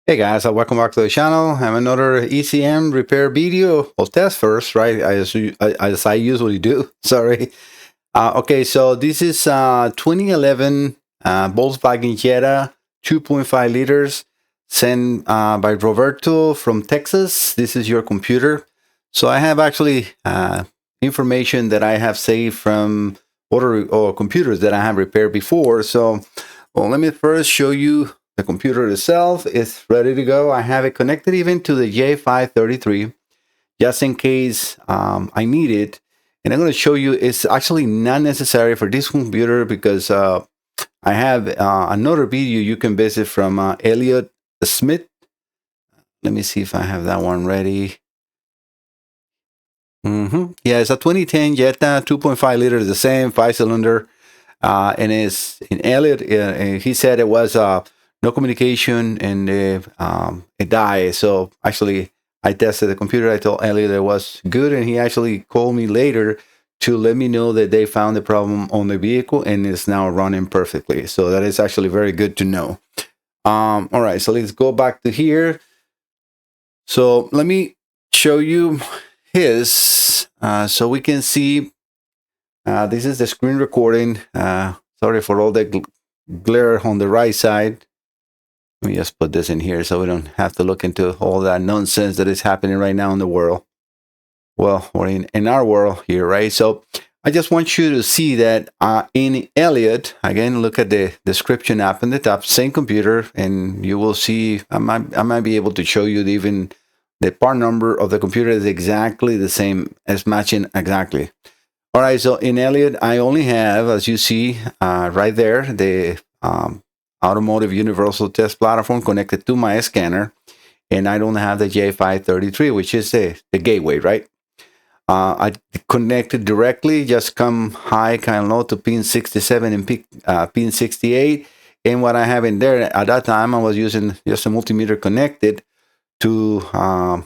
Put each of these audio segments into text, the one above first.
Hey guys, welcome back to the channel. I'm another ECM repair video. Well, test first, right? As I usually do. Sorry. Okay, so this is 2011 Volkswagen Jetta, 2.5 liters, sent by Roberto from Texas. This is your computer. So I have actually information that I have saved from other computers that I have repaired before. So, well, let me first show you the computer itself. Is ready to go. I have it connected even to the J533 just in case I need it. And I'm going to show you it's actually not necessary for this computer because I have another video you can visit from Elliot Smith. Let me see if I have that one ready. Yeah, it's a 2010 Jetta, 2.5 liters, the same 5-cylinder. And it's in Elliot. He said it was no communication and it died. So actually, I tested the computer. I told Elliot it was good, and he actually called me later to let me know that they found the problem on the vehicle and it's now running perfectly. So that is actually very good to know. All right, so let's go back to here. So let me show you his so we can see. This is the screen recording. Sorry for all the glare on the right side. Let me just put this in here so we don't have to look into all that nonsense that is happening right now in the world. Well, or in our world here, right? So I just want you to see that in Elliot, again, look at the description up in the top, same computer, and you will see, I might be able to show you even the part number of the computer is exactly the same, as matching exactly. All right, so in Elliot, I only have, as you see right there, the Automotive Universal Test Platform connected to my scanner, and I don't have the J533, which is the gateway, right? I connected directly, just come high, kind of low to pin 67 and pin 68. And what I have in there, at that time, I was using just a multimeter connected to, a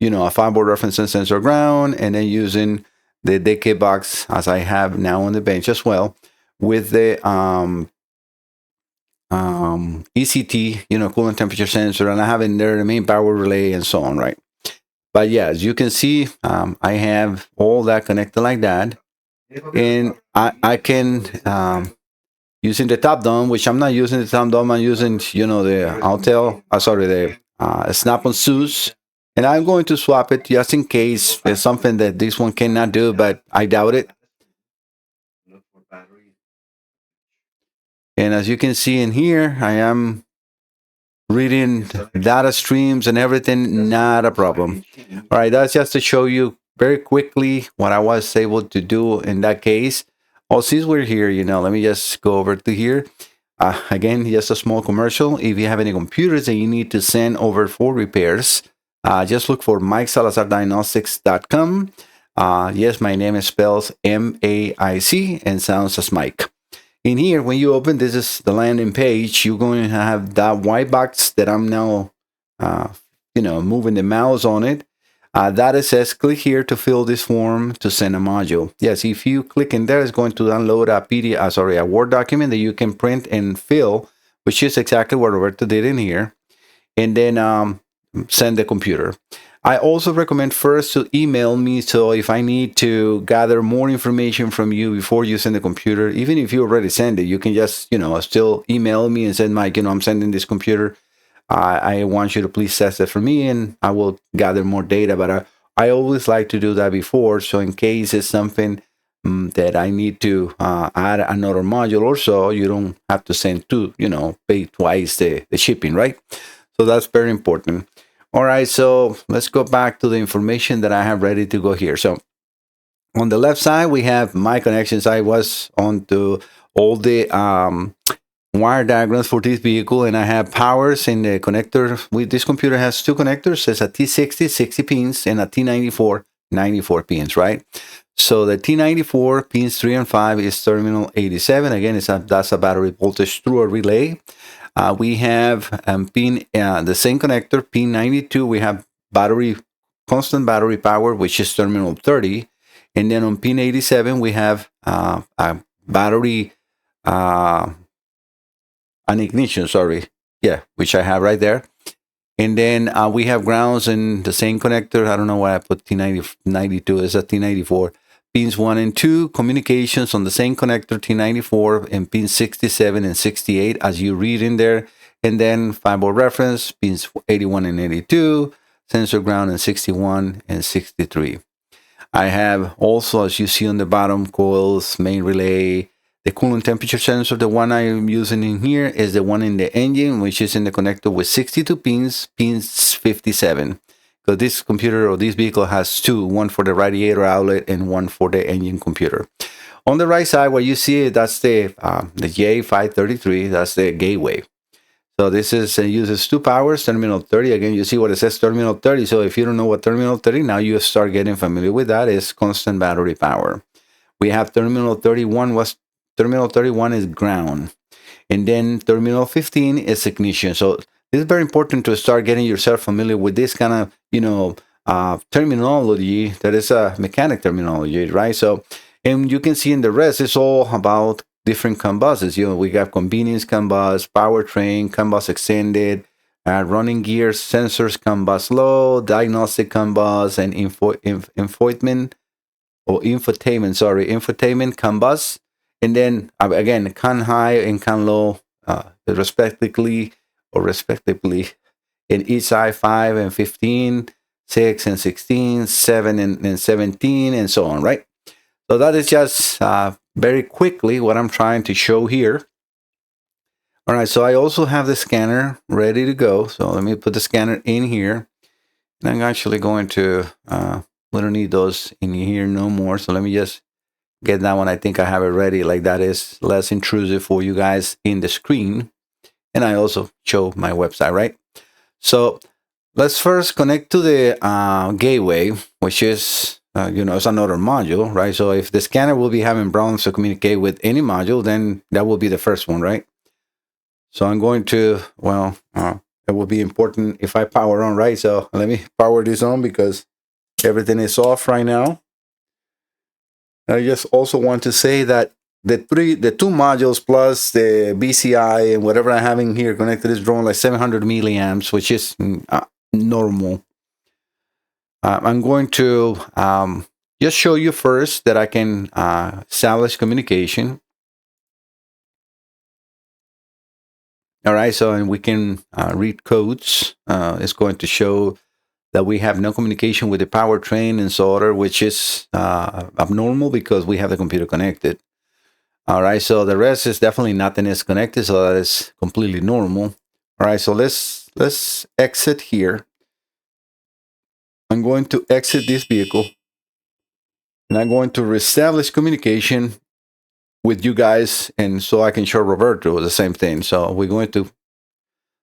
5-volt reference sensor ground, and then using the decay box as I have now on the bench as well, with the ECT, coolant temperature sensor, and I have in there the main power relay and so on, right? But yeah, as you can see, I have all that connected like that, and I can using the top down, which I'm not using the top down, I'm using the Autel, the Snap-on SUS. And I'm going to swap it just in case there's something that this one cannot do, but I doubt it. And as you can see in here, I am reading data streams and everything, not a problem. All right, that's just to show you very quickly what I was able to do in that case. Oh, since we're here, let me just go over to here. Again, just a small commercial. If you have any computers that you need to send over for repairs, just look for MikeSalazarDiagnostics.com. Yes, my name is spelled M-A-I-C and sounds as Mike. In here, when you open, this is the landing page. You're going to have that white box that I'm now, moving the mouse on it. That it says, click here to fill this form to send a module. Yes, if you click in there, it's going to download a Word document that you can print and fill, which is exactly what Roberto did in here. And then send the computer. I also recommend first to email me, so if I need to gather more information from you before you send the computer, even if you already send it, you can just, still email me and say, Mike, I'm sending this computer. I want you to please test it for me, and I will gather more data. But I always like to do that before, so in case it's something that I need to add another module or so, you don't have to send two, pay twice the shipping, right? So that's very important. All right, so let's go back to the information that I have ready to go here. So on the left side, we have my connections. I was on to all the wire diagrams for this vehicle, and I have powers in the connector. This computer has two connectors. It's a T60, 60 pins, and a T94, 94 pins, right? So the T94 pins 3 and 5 is terminal 87. Again, that's a battery voltage through a relay. We have pin the same connector, pin 92. We have constant battery power, which is terminal 30. And then on pin 87, we have a battery, an ignition, sorry. Yeah, which I have right there. And then we have grounds in the same connector. I don't know why I put T92. It's a T94. Pins 1 and 2, communications on the same connector, T94, and pins 67 and 68, as you read in there. And then 5-volt reference, pins 81 and 82, sensor ground in 61 and 63. I have also, as you see on the bottom, coils, main relay, the coolant temperature sensor. The one I am using in here is the one in the engine, which is in the connector with 62 pins, pins 57. So this computer or this vehicle has two, one for the radiator outlet and one for the engine computer. On the right side, where you see it, that's the J533. That's the gateway. So this is uses 2 powers, terminal 30. Again, you see what it says, terminal 30. So if you don't know what terminal 30, now you start getting familiar with that. Is constant battery power. We have terminal 31. Terminal 31 is ground. And then terminal 15 is ignition. So this is very important to start getting yourself familiar with this kind of, terminology that is a mechanic terminology, right? So, and you can see in the rest, it's all about different CAN buses. We got convenience CAN bus, powertrain, CAN bus extended, running gears, sensors CAN bus low, diagnostic CAN bus, and infotainment CAN bus. And then again, CAN high and CAN low, respectively, in each side 5 and 15, 6 and 16, 7 and 17, and so on, right? So that is just very quickly what I'm trying to show here. All right, so I also have the scanner ready to go. So let me put the scanner in here. And I'm actually going to, we don't need those in here no more. So let me just get that one. I think I have it ready. Like that is less intrusive for you guys in the screen. And I also show my website, right? So let's first connect to the gateway, which is, it's another module, right? So if the scanner will be having problems to communicate with any module, then that will be the first one, right? So I'm going to, it will be important if I power on, right? So let me power this on because everything is off right now. I just also want to say that the 2 modules plus the BCI and whatever I'm having here connected is drawing like 700 milliamps, which is normal. I'm going to just show you first that I can establish communication. All right, so and we can read codes. It's going to show that we have no communication with the powertrain and solder, which is abnormal because we have the computer connected. All right, so the rest is definitely nothing is connected, so that is completely normal. All right, so let's exit here. I'm going to exit this vehicle, and I'm going to reestablish communication with you guys, and so I can show Roberto the same thing. So we're going to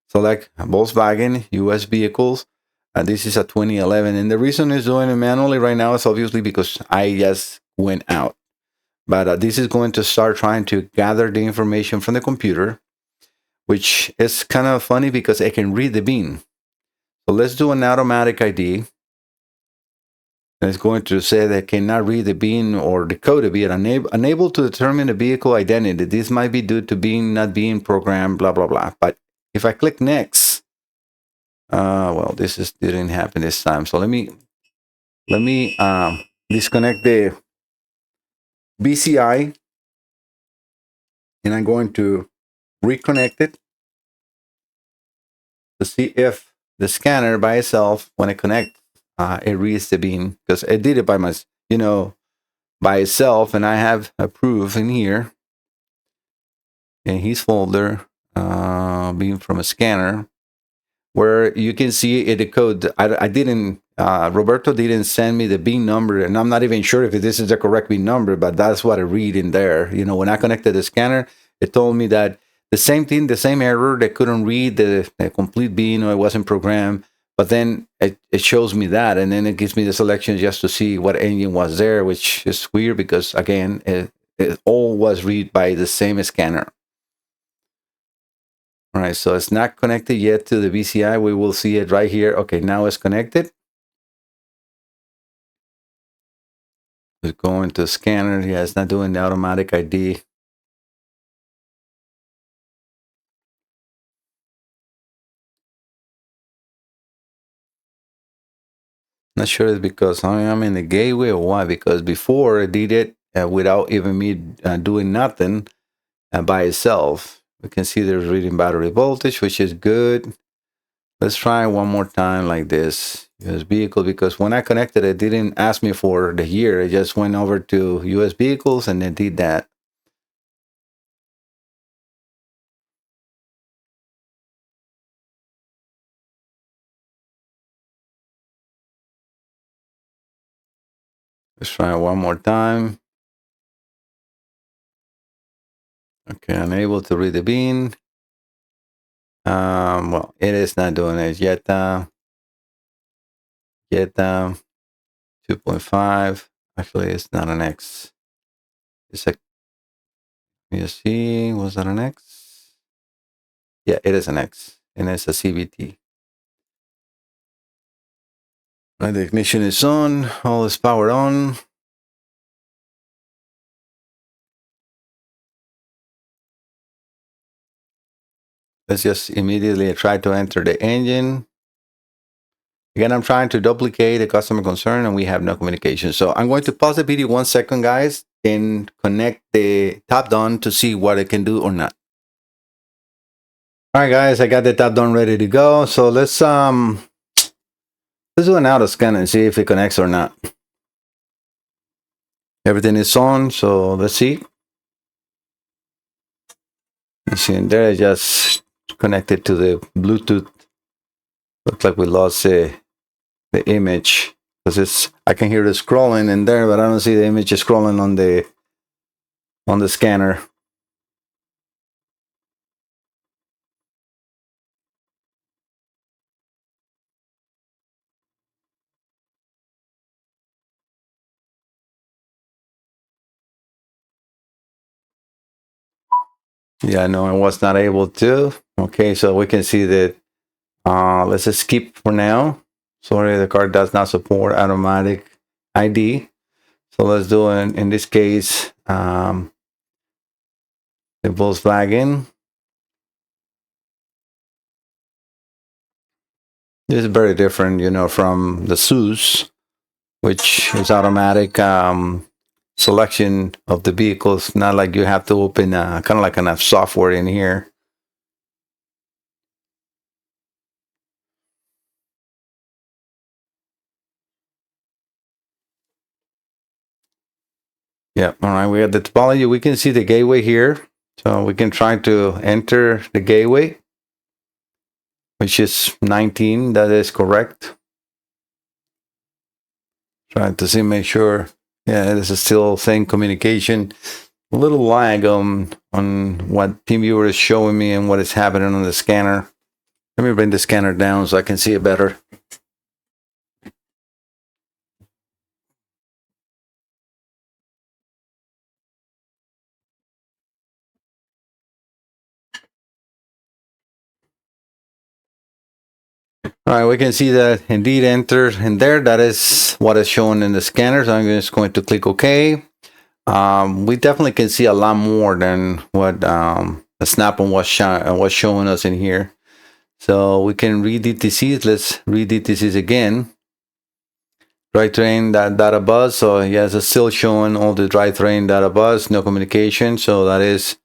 select Volkswagen US vehicles. This is a 2011, and the reason it's doing it manually right now is obviously because I just went out. But this is going to start trying to gather the information from the computer, which is kind of funny because I can read the bin. So let's do an automatic ID. And it's going to say that cannot read the bin or decode the bin, unable to determine the vehicle identity. This might be due to bin not being programmed, blah, blah, blah. But if I click next, this didn't happen this time. So let me disconnect the BCI, and I'm going to reconnect it to see if the scanner by itself, when I connect, it reads the bin, because it did it by by itself, and I have a proof in here in his folder, being from a scanner, where you can see it decode. I didn't. Roberto didn't send me the bin number, and I'm not even sure if this is the correct bin number, but that's what I read in there. When I connected the scanner, it told me that the same thing, the same error. They couldn't read the complete bin, or it wasn't programmed. But then it shows me that, and then it gives me the selection just to see what engine was there, which is weird because, again, it all was read by the same scanner. All right, so it's not connected yet to the BCI. We will see it right here. Okay, now it's connected. It's going to scanner. Yeah, it's not doing the automatic ID. Not sure it's because I am in the gateway or why, because before I did it without even me doing nothing by itself. We can see there's reading battery voltage, which is good. Let's try one more time like this. US vehicle, because when I connected it didn't ask me for the year. It just went over to US vehicles and then did that. Let's try one more time. Okay, unable to read the bean. Well, it is not doing it. Jetta 2.5. Actually, it's not an X. It's a, you see, was that an X? Yeah, it is an X, and it's a CVT. Right, the ignition is on. All is powered on. Let's just immediately try to enter the engine. Again, I'm trying to duplicate a customer concern and we have no communication. So I'm going to pause the video 1 second, guys, and connect the top down to see what it can do or not. All right, guys, I got the top down ready to go. So let's do an auto scan and see if it connects or not. Everything is on, so let's see. You see in there, I just connected to the Bluetooth. Looks like we lost the image because I can hear the scrolling in there, but I don't see the image scrolling on the scanner. Yeah, no, I was not able to. Okay, so we can see that. Let's just skip for now. Sorry, the car does not support automatic ID. So let's do it in this case, the Volkswagen. This is very different, you know, from the SUS, which is automatic selection of the vehicles. Not like you have to open kind of like enough software in here. Yeah, all right, we got the topology. We can see the gateway here. So we can try to enter the gateway, which is 19. That is correct. Trying to see, make sure. Yeah, this is still same communication. A little lag on what TeamViewer is showing me and what is happening on the scanner. Let me bring the scanner down so I can see it better. All right, we can see that indeed entered in there. That is what is shown in the scanner. So I'm just going to click OK. We definitely can see a lot more than what the Snap-on was showing us in here. So we can read DTCs. Let's read DTCs again. Drivetrain data bus. So yes, it's still showing all the drivetrain data bus, no communication. So that is,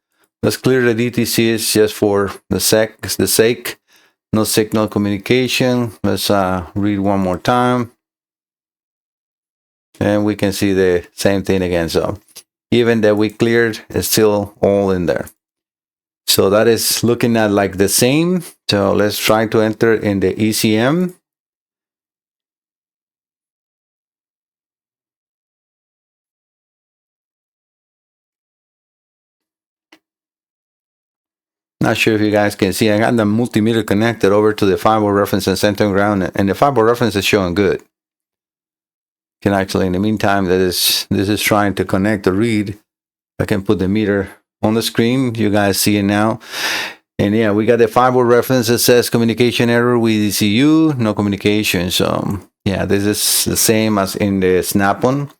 let's clear the DTCs just for the sake. No signal communication. Let's read one more time. And we can see the same thing again. So even that we cleared, it's still all in there. So that is looking at like the same. So let's try to enter in the ECM. Not sure if you guys can see. I got the multimeter connected over to the 5-volt reference and center ground, and the 5-volt reference is showing good. Can actually, in the meantime, this is trying to connect the read. I can put the meter on the screen. You guys see it now. And yeah, we got the 5-volt reference that says communication error with ECU, no communication. So yeah, this is the same as in the Snap-on.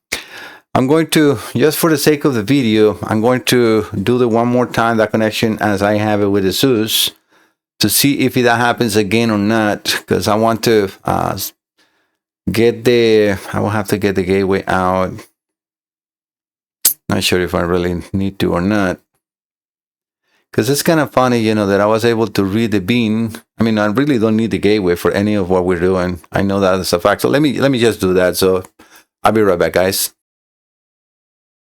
I'm going to, just for the sake of the video, I'm going to do the one more time that connection as I have it with the SUS to see if that happens again or not, because I want to I will have to get the gateway out. Not sure if I really need to or not. Because it's kind of funny, you know, that I was able to read the bean. I mean, I really don't need the gateway for any of what we're doing. I know that is a fact. So let me just do that. So I'll be right back, guys.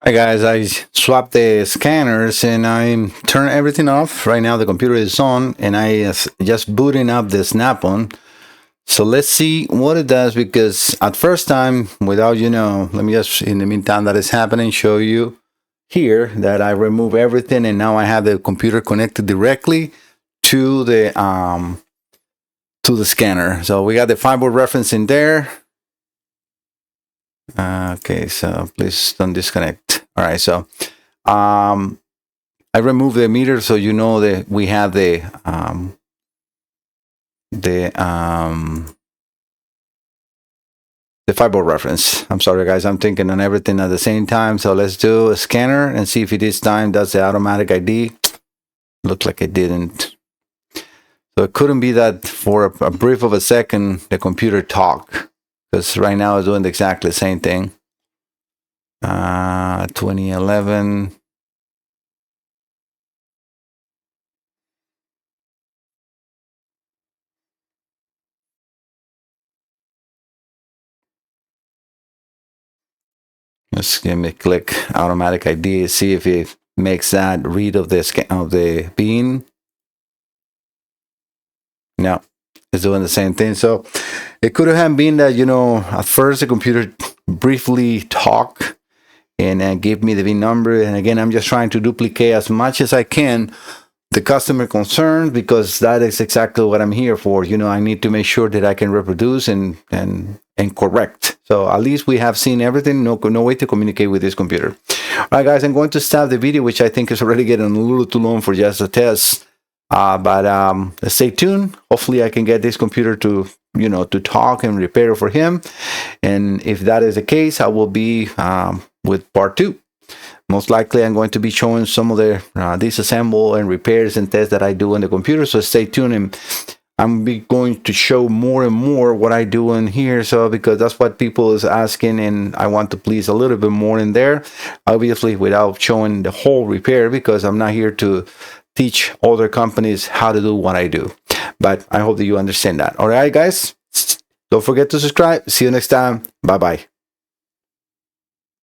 Hi guys, I swapped the scanners and I turned everything off. Right now the computer is on and I just booting up the snap-on. So let's see what it does, because at first time, without, you know, let me just, in the meantime that is happening, show you here that I remove everything and now I have the computer connected directly to the scanner. So we got the firewall reference in there. Okay, so please don't disconnect. All right, so I removed the meter, so you know that we have the firewall reference. I'm sorry guys, I'm thinking on everything at the same time. So let's do a scanner and see if it this time does the automatic ID. Looks like it didn't. So it couldn't be that for a brief of a second the computer talked, because right now it's doing exactly the same thing. 2011. Just give me click automatic ID, see if it makes that read of the bean. No, it's doing the same thing. So it could have been that, you know, at first the computer briefly talked and give me the VIN number. And again, I'm just trying to duplicate as much as I can the customer concerns, because that is exactly what I'm here for. You know, I need to make sure that I can reproduce and correct. So at least we have seen everything. No way to communicate with this computer. All right, guys, I'm going to stop the video, which I think is already getting a little too long for just a test. But stay tuned. Hopefully I can get this computer to, you know, to talk and repair for him. And if that is the case, I will be with part 2. Most likely I'm going to be showing some of the disassemble and repairs and tests that I do on the computer. So stay tuned, and I'm going to show more and more what I do in here. So because that's what people is asking, and I want to please a little bit more in there, obviously without showing the whole repair, because I'm not here to teach other companies how to do what I do. But I hope that you understand that. All right, guys, don't forget to subscribe. See you next time. Bye bye.